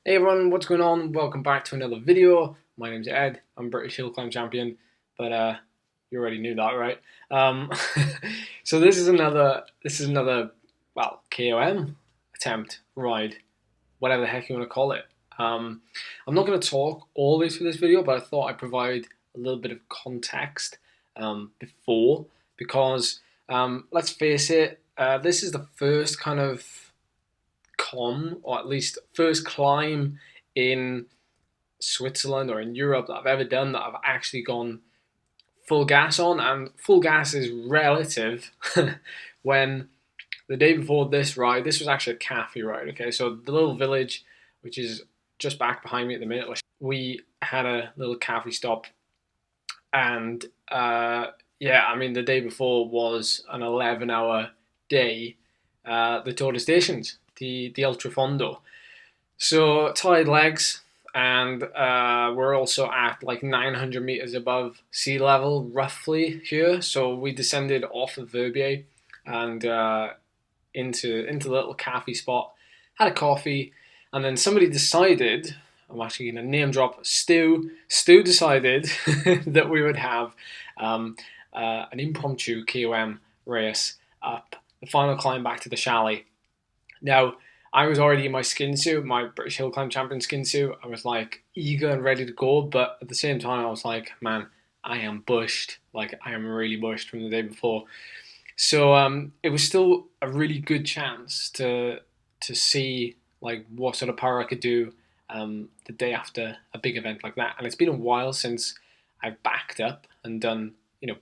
Hey everyone, what's going on? Welcome back to another video. My name's Ed. I'm British Hill Climb Champion, but you already knew that, right? Um, so this is another KOM attempt, ride, whatever the heck you want to call it. I'm not going to talk always for this video, but I thought I'd provide a little bit of context before, because let's face it, this is the first kind of KOM, or at least first climb in Switzerland or in Europe that I've ever done that I've actually gone full gas on. And full gas is relative. When the day before this ride, this was actually a cafe ride, okay? So the little village, which is just back behind me at the minute, we had a little cafe stop. And yeah, I mean, the day before was an 11-hour day, the Tour de Stations, the Ultra Fondo. So tired legs, and we're also at like 900 meters above sea level roughly here. So we descended off of Verbier and into the little cafe spot, had a coffee, and then somebody decided, I'm actually going to name drop Stu. Stu decided that we would have an impromptu KOM race up the final climb back to the chalet. Now, I was already in my skin suit, my British Hill Climb Champion skin suit. I was like eager and ready to go, but at the same time, I was like, man, I am bushed. Like, I am really bushed from the day before. So it was still a really good chance to see like what sort of power I could do the day after a big event like that. And it's been a while since I've backed up and done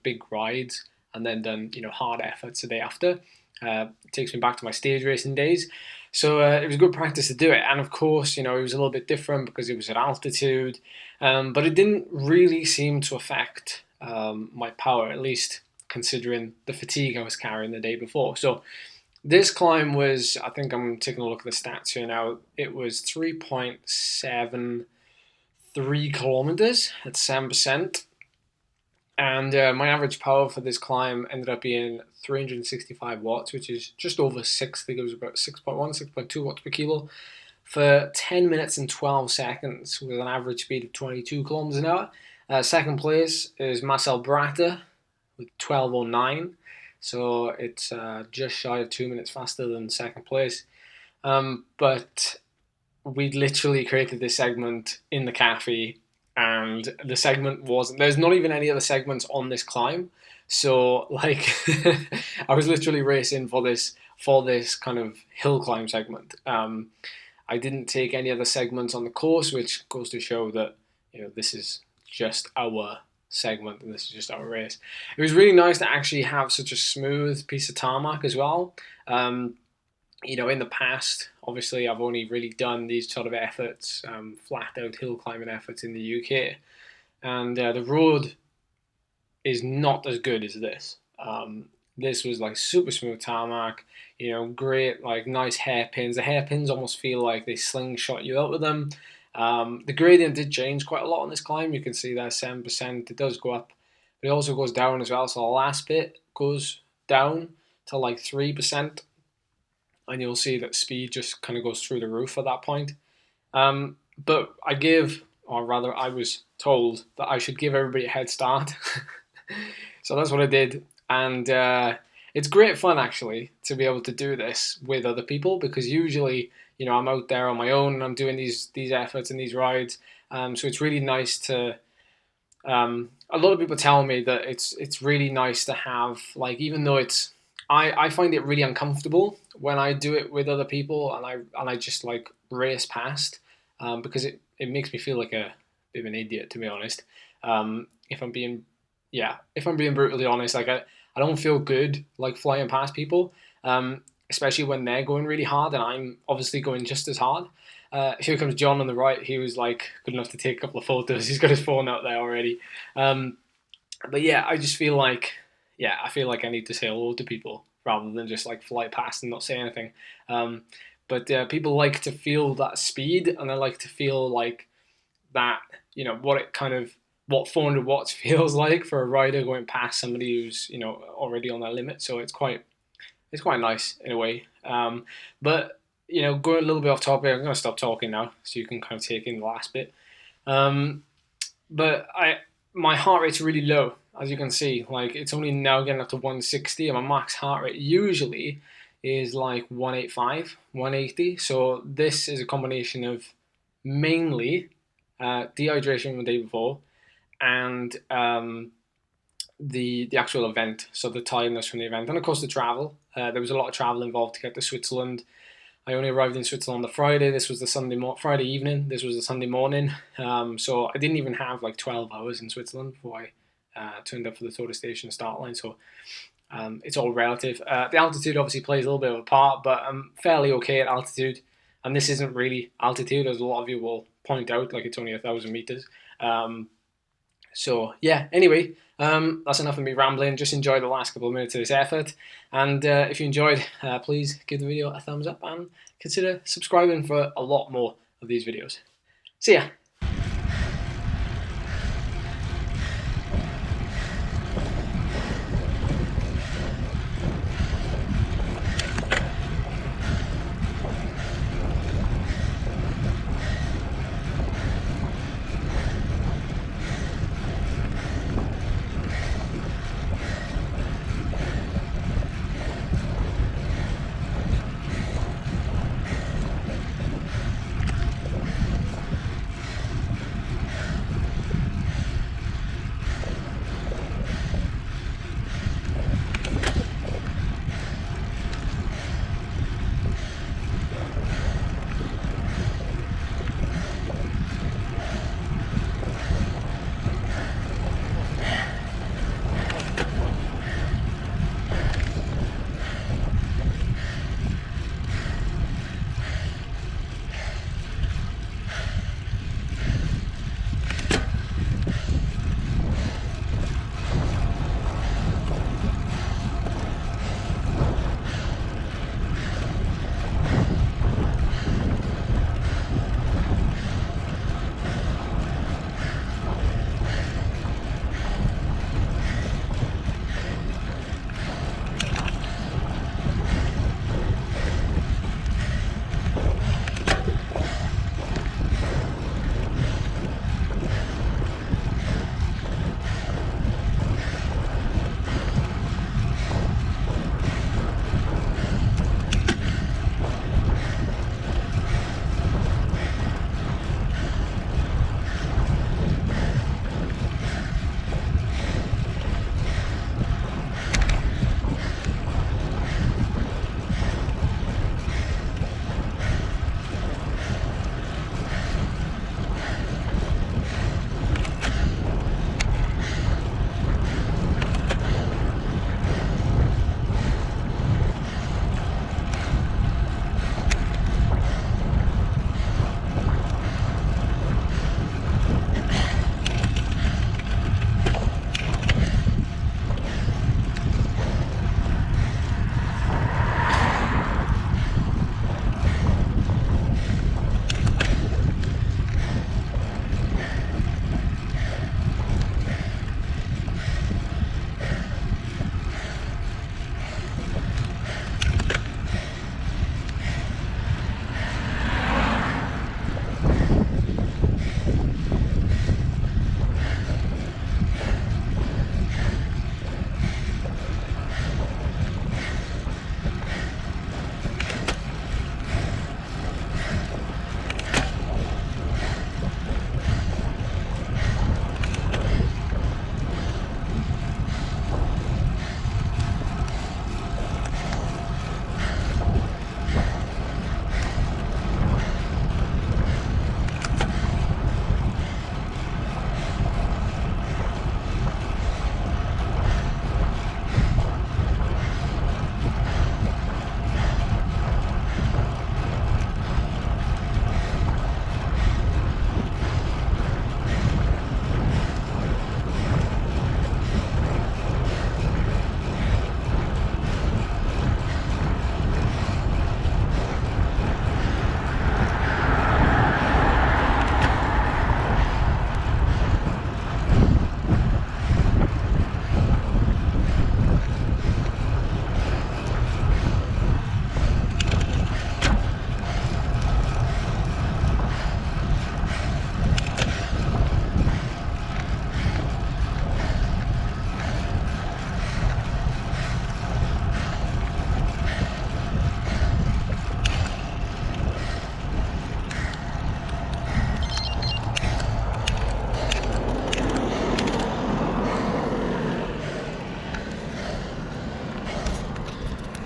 big rides and then done hard efforts the day after. It takes me back to my stage racing days. So it was good practice to do it. And of course, it was a little bit different because it was at altitude. But it didn't really seem to affect my power, at least considering the fatigue I was carrying the day before. So this climb was, I think I'm taking a look at the stats here now, it was 3.73 kilometers at 7%. And my average power for this climb ended up being 365 watts, which is just over 6, I think it was about 6.1, 6.2 watts per kilo, for 10 minutes and 12 seconds with an average speed of 22 kilometers an hour. Second place is Marcel Bratter with 12:09, so it's just shy of 2 minutes faster than second place. But we literally created this segment in the cafe, and the segment wasn't, there's not even any other segments on this climb. So like I was literally racing for this kind of hill climb segment. I didn't take any other segments on the course, which goes to show that this is just our segment and this is just our race. It was really nice to actually have such a smooth piece of tarmac as well. In the past, obviously, I've only really done these sort of efforts, flat out hill climbing efforts in the UK. And the road is not as good as this. This was like super smooth tarmac, great, like nice hairpins. The hairpins almost feel like they slingshot you out with them. The gradient did change quite a lot on this climb. You can see that 7%, it does go up, but it also goes down as well. So the last bit goes down to like 3%. And you'll see that speed just kind of goes through the roof at that point. But I was told that I should give everybody a head start. So that's what I did. And it's great fun, actually, to be able to do this with other people, because usually, I'm out there on my own and I'm doing these efforts and these rides. So it's really nice to... a lot of people tell me that it's really nice to have, like, even though it's... I find it really uncomfortable when I do it with other people and I just like race past because it makes me feel like a bit of an idiot, to be honest. If I'm being brutally honest, like I don't feel good like flying past people, especially when they're going really hard and I'm obviously going just as hard. Here comes John on the right. He was like good enough to take a couple of photos. He's got his phone out there already. But yeah, I just feel like... I feel like I need to say hello to people rather than just like fly past and not say anything. But people like to feel that speed, and they like to feel like that, what 400 watts feels like for a rider going past somebody who's, already on their limit. So it's quite nice in a way. But going a little bit off topic. I'm going to stop talking now, so you can kind of take in the last bit. But my heart rate's really low, as you can see. Like, it's only now getting up to 160, and my max heart rate usually is like 185, 180. So this is a combination of mainly dehydration the day before and the actual event, so the tiredness from the event, and of course the travel. There was a lot of travel involved to get to Switzerland. I only arrived in Switzerland on the Friday. This was the Friday evening. This was the Sunday morning. So I didn't even have like 12 hours in Switzerland before I turned up for the Tour de Station start line. So it's all relative. The altitude obviously plays a little bit of a part, but I'm fairly okay at altitude. And this isn't really altitude, as a lot of you will point out, like it's only 1,000 meters. So yeah, anyway, that's enough of me rambling. Just enjoy the last couple of minutes of this effort. And if you enjoyed, please give the video a thumbs up and consider subscribing for a lot more of these videos. See ya.